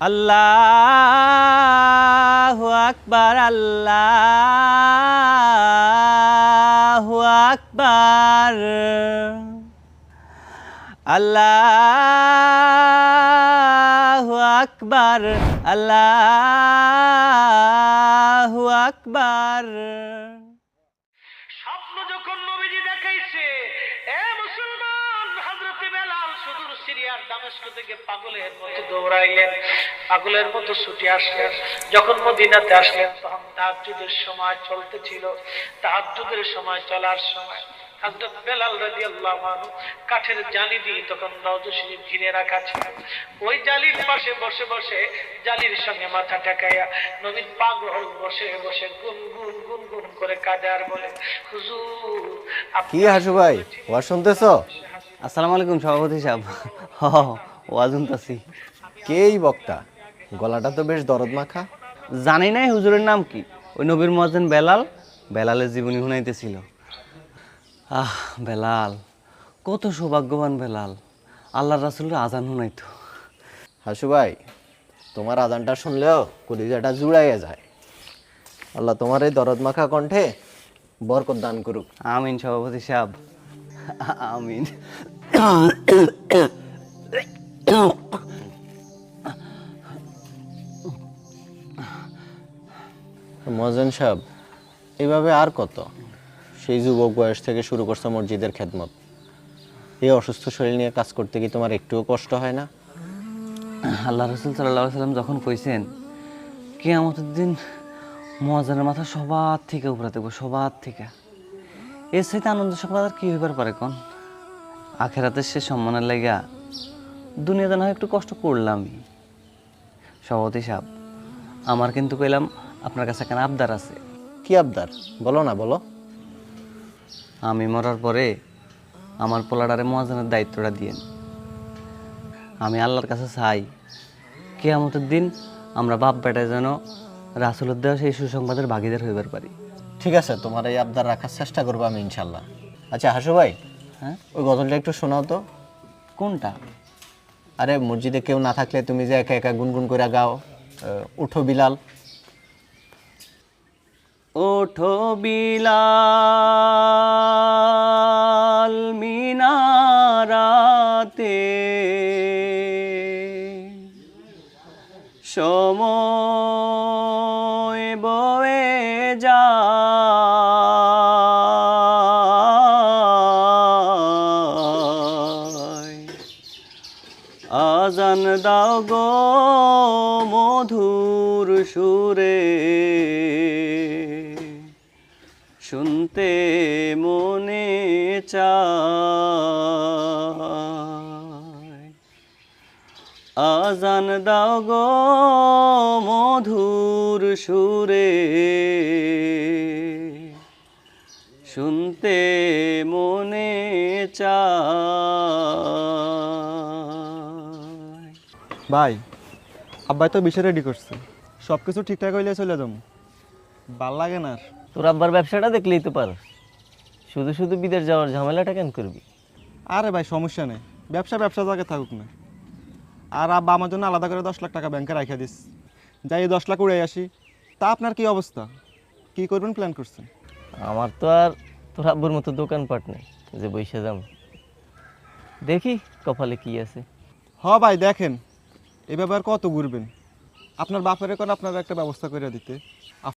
আল্লাহু আকবার, আল্লাহু আকবার, আল্লাহু আকবার, আল্লাহু আকবার। স্বপ্ন যখন নবীজি দেখাইছে, এ মুসলমান, হযরতে বেলাল সুদূর সিরিয়ার দামেস্ক থেকে পাগলের মতো দৌড়াইলেন, পাগলের মতো ছুটে আসলেন। যখন মদিনাতে আসলেন তখন তাহাজ্জুদের সময় চলতেছিল। তাহাজ্জুদের সময় চলার সময় হযরত বেলাল রাদিয়াল্লাহু আনহু কাঠের জালি দিয়ে তখন রওজা শরীফ ঘিরে রাখা ছিল। ওই জালির পাশে বসে বসে জালির সঙ্গে মাথা ঠেকাইয়া নবীর পাগল বসে বসে গুনগুন গুনগুন করে কাঁদে আর বলে, হুজুর কি হাসু ভাই, ওয়াজ শুনতেছ? আসসালামু আলাইকুম সভাপতি সাহেব। ওয়াজ শুনতাছি। কে এই বক্তা? গলাটা তো বেশ দরদ মাখা। জানি নাই হুজুরের নাম কি। ওই নবীর মুয়াজ্জিন বেলাল, বেলালের জীবনী শুনাইতেছিল। বেলাল কত সৌভাগ্যবান বেলাল, আল্লাহর রাসূলের আজান শুনাইতো। হাসু ভাই, তোমার আজানটা শুনলেও কলিজাটা জুড়াইয়া যায়। আল্লাহ তোমার এই দরদ মাখা কণ্ঠে বরকত দান করুক। আমিন সভাপতি সাহেব, আমিন। মহাজন সাহেব, এইভাবে আর কত? সেই যুবক বয়স থেকে শুরু করছো মসজিদের খেদমত। এই অসুস্থ শরীর নিয়ে কাজ করতে কি তোমার একটুও কষ্ট হয় না? আল্লাহ রাসূল সাল্লাল্লাহু আলাইহি সাল্লাম যখন কইছেন কিয়ামতের দিন মুয়াজ্জিনের মাথা সবার থেকে উপরে থাকবে, সবার থেকে, এর সাথে আনন্দ সংবাদ আর কি হইবার পারে কোন? আখেরাতের সে সম্মানের লাগা দুনিয়াতে না হয় একটু কষ্ট করলামই। সভাপতি সাহেব, আমার কিন্তু কইলাম আপনার কাছে কেন আবদার আছে। কি আবদার? বলো না, বলো। আমি মরার পরে আমার পোলাডারে মুয়াজ্জিনের দায়িত্বটা দিয়েন। আমি আল্লাহর কাছে চাই কিয়ামতের দিন আমরা বাপ বেটায় যেন রাসূলের দেওয়া সেই সুসংবাদের ভাগীদার হইবার পারি। ঠিক আছে, তোমার এই আবদার রাখার চেষ্টা করবো আমি ইনশাল্লাহ। আচ্ছা হাসু ভাই, হ্যাঁ, ওই গজলটা একটু শোনাও তো। কোনটা? আরে মসজিদে কেউ না থাকলে তুমি যে একা একা গুনগুন করে গাও, উঠো বিলাল। ওঠো বিলাল মিনারাতে, সময় বয়ে যায়, আজান দাও গো মধুর সুরে, শুনতে মনে চায়। আজান দাও গো মধুর সুরে, শুনতে মনে চায়। ভাই, আব্বাই তো বিষয় রেডি করছে, সব কিছু ঠিকঠাক হইলে চলে যাবো। ভাল লাগে না আর। তোর আব্বার ব্যবসাটা দেখলেই তো পারস, শুধু শুধু বিদেশ যাওয়ার ঝামেলাটা কেন করবি? আরে ভাই সমস্যা নেই, ব্যবসা ব্যবসা জায়গায় থাকুক না। আর আব্বা আমার জন্য আলাদা করে 10 লাখ টাকা ব্যাংকে রাখা দিস, যাই 10 লাখ উড়ে আসি। তা আপনার কি অবস্থা, কি করবেন প্ল্যান করছেন? আমার তো আর তোর আব্বুর মতো দোকানপাট নেই যে বইসা যাম, দেখি কপালে কি আছে। হ ভাই দেখেন, এভাবে আর কত ঘুরবেন? আপনার বাপের এখন আপনার একটা ব্যবস্থা করে দিতে।